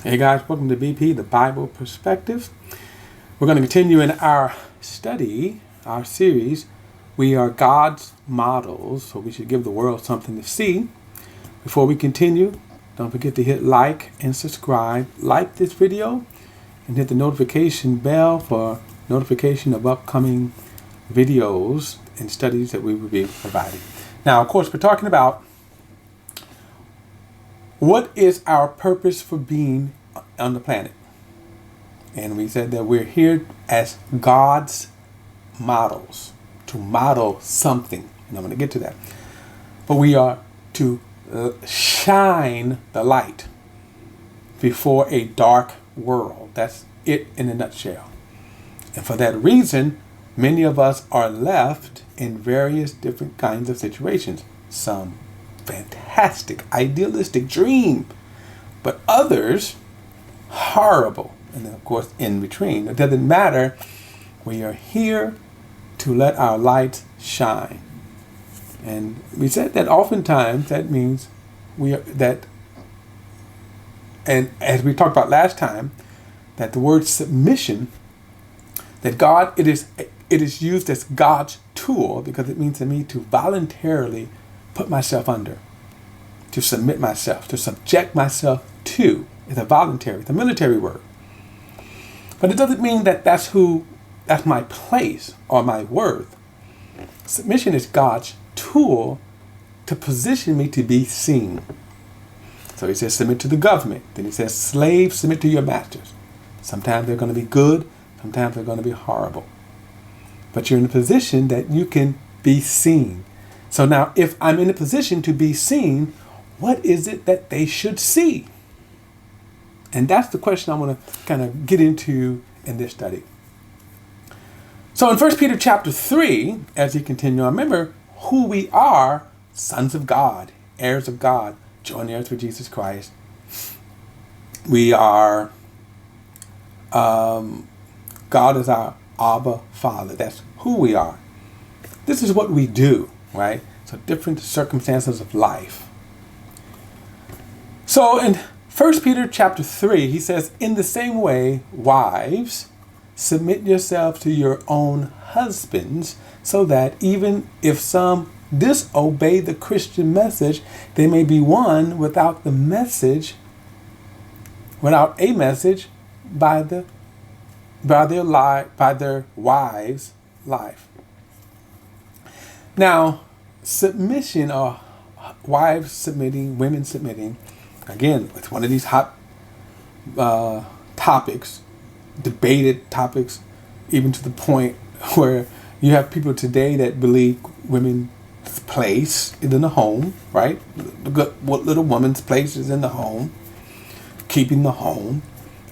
Hey guys, welcome to BP, the Bible Perspectives. We're going to continue in our study, our series. We are God's models, so we should give the world something to see. Before we continue, don't forget to hit like and subscribe. Like this video and hit the notification bell for notification of upcoming videos and studies that we will be providing. Now, of course, we're talking about what is our purpose for being on the planet? And we said that we're here as God's models, to model something. And I'm going to get to that. But we are to shine the light before a dark world. That's it in a nutshell. And for that reason, many of us are left in various different kinds of situations. Some fantastic, idealistic dream, but others horrible. And then, of course, in between. It doesn't matter. We are here to let our light shine. And we said that oftentimes that means and as we talked about last time, that the word submission, that God, it is used as God's tool because it means to me to voluntarily put myself under, to submit myself, to subject myself to. It's a voluntary, it's a military word. But it doesn't mean that that's my place or my worth. Submission is God's tool to position me to be seen. So he says submit to the government. Then he says slaves, submit to your masters. Sometimes they're going to be good, sometimes they're going to be horrible. But you're in a position that you can be seen. So now, if I'm in a position to be seen, what is it that they should see? And that's the question I want to kind of get into in this study. So in 1 Peter chapter 3, as you continue on, remember who we are: sons of God, heirs of God, joint heirs with Jesus Christ. We are, God is our Abba Father. That's who we are. This is what we do. Right? So different circumstances of life. So in 1 Peter chapter 3, he says, in the same way, wives, submit yourselves to your own husbands, so that even if some disobey the Christian message, they may be won without a message by their wives' life. Now, submission, or wives submitting, women submitting, again, it's one of these hot topics, debated topics, even to the point where you have people today that believe women's place is in the home, right? What little woman's place is in the home, keeping the home,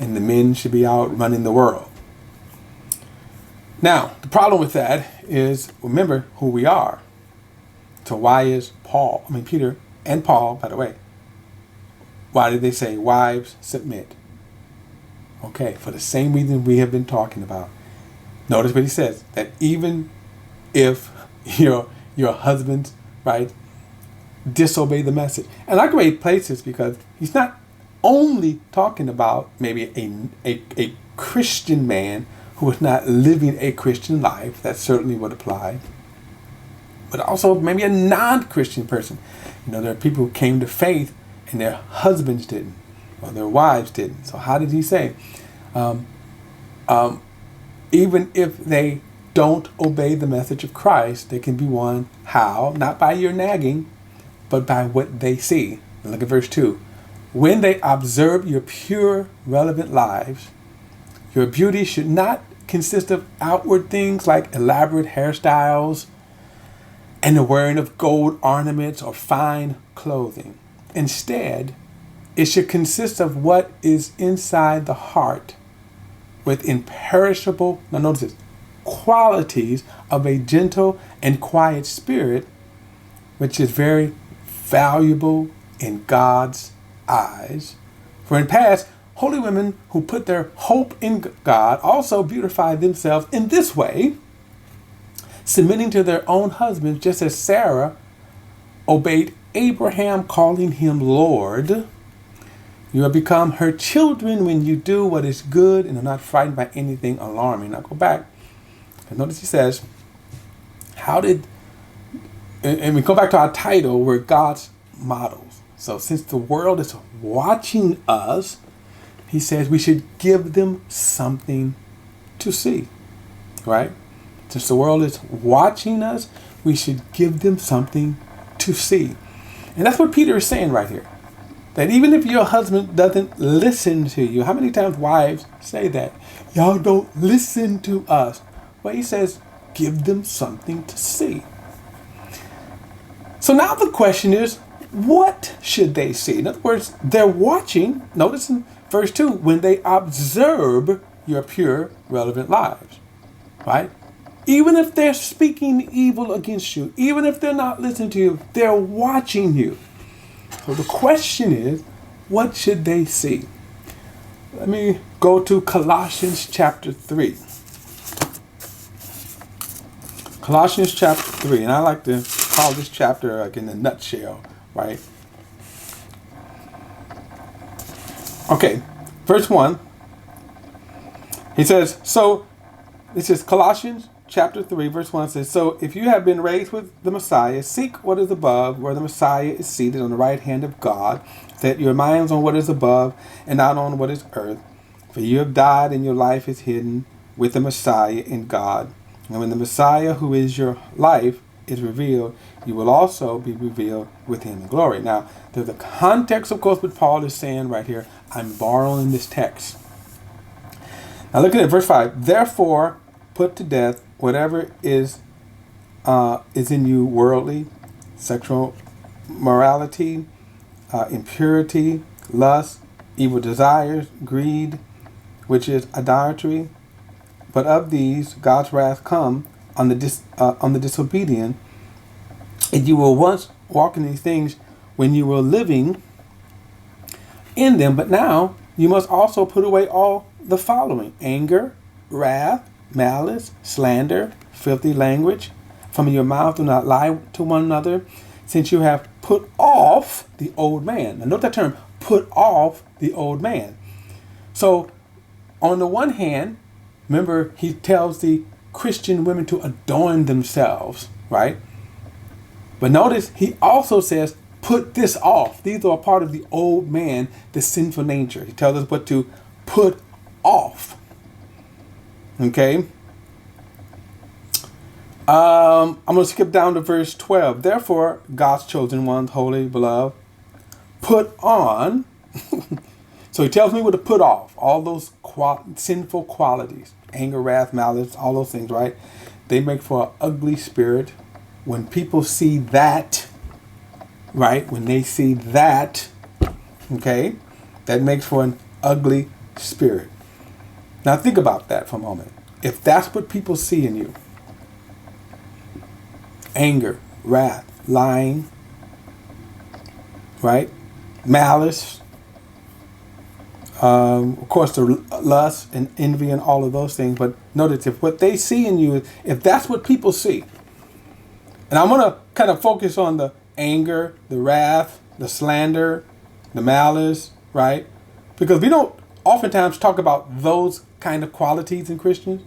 and the men should be out running the world. Now, the problem with that is, remember who we are. So why is Peter and Paul, by the way, why did they say, wives, submit? Okay, for the same reason we have been talking about. Notice what he says, that even if your husbands, right, disobey the message. And I can place this because he's not only talking about maybe a Christian man who is not living a Christian life. That certainly would apply. But also maybe a non-Christian person. There are people who came to faith and their husbands didn't, or their wives didn't. So how did he say? Even if they don't obey the message of Christ, they can be won. How? Not by your nagging, but by what they see. Look at verse 2. When they observe your pure, relevant lives, your beauty should not consist of outward things like elaborate hairstyles and the wearing of gold ornaments or fine clothing. Instead, it should consist of what is inside the heart, with imperishable, now notice this, qualities of a gentle and quiet spirit, which is very valuable in God's eyes. For in past, holy women who put their hope in God also beautified themselves in this way, submitting to their own husbands, just as Sarah obeyed Abraham, calling him Lord. You have become her children when you do what is good and are not frightened by anything alarming. Now go back and notice he says, and we go back to our title, we're God's models. So since the world is watching us, he says we should give them something to see, right? Since the world is watching us, we should give them something to see. And that's what Peter is saying right here. That even if your husband doesn't listen to you, how many times wives say that? Y'all don't listen to us. Well, he says, give them something to see. So now the question is, what should they see? In other words, they're watching, notice in verse 2, when they observe your pure, relevant lives, right? Even if they're speaking evil against you, even if they're not listening to you, they're watching you. So the question is, what should they see? Let me go to Colossians chapter 3. Colossians chapter 3, and I like to call this chapter like in a nutshell, right? Okay, verse 1. He says, so this is Colossians chapter 3, verse 1 says, so if you have been raised with the Messiah, seek what is above, where the Messiah is seated on the right hand of God. Set your minds on what is above and not on what is earth. For you have died and your life is hidden with the Messiah in God. And when the Messiah, who is your life, is revealed, you will also be revealed with him in glory. Now, there's a context, of course, what Paul is saying right here. I'm borrowing this text. Now look at verse 5. Therefore, put to death whatever is in you worldly, sexual morality, impurity, lust, evil desires, greed, which is idolatry. But of these God's wrath come on the disobedient. And you were once walking these things when you were living in them, but now you must also put away all the following: anger, wrath, malice, slander, filthy language. From your mouth do not lie to one another, since you have put off the old man. Now note that term, put off the old man. So on the one hand, remember he tells the Christian women to adorn themselves, right? But notice he also says, put this off. These are a part of the old man, the sinful nature. He tells us what to put off. Okay. I'm going to skip down to verse 12. Therefore, God's chosen ones, holy, beloved, put on. So he tells me what to put off. All those sinful qualities. Anger, wrath, malice, all those things, right? They make for an ugly spirit. When people see that, right? When they see that, okay, that makes for an ugly spirit. Now think about that for a moment. If that's what people see in you, anger, wrath, lying, right? Malice, of course, the lust and envy and all of those things. But notice, if what they see in you, if that's what people see, and I'm going to kind of focus on the anger, the wrath, the slander, the malice, right? Because we don't oftentimes talk about those kind of qualities in Christians.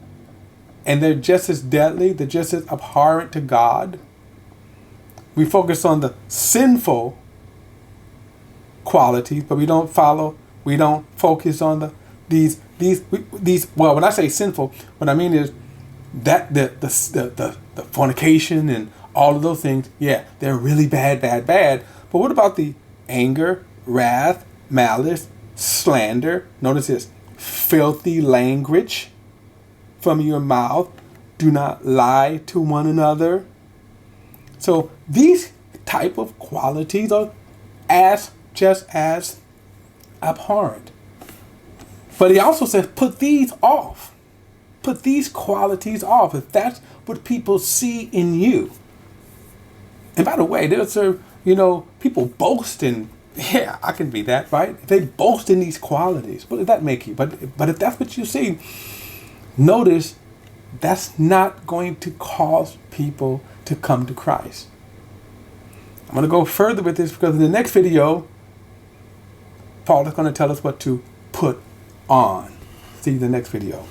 And they're just as deadly. They're just as abhorrent to God. We focus on the sinful qualities, but we don't focus on these. Well, when I say sinful, what I mean is that the fornication and all of those things, yeah, they're really bad. But what about the anger, wrath, malice, slander? Notice this: filthy language from your mouth. Do not lie to one another. So these type of qualities are just as abhorrent. But he also says, put these off. Put these qualities off. If that's what people see in you. And by the way, there's people boast in, yeah, I can be that, right? They boast in these qualities. What does that make you? But if that's what you see, notice that's not going to cause people to come to Christ. I'm going to go further with this because in the next video, Paul is going to tell us what to put on. See you in the next video.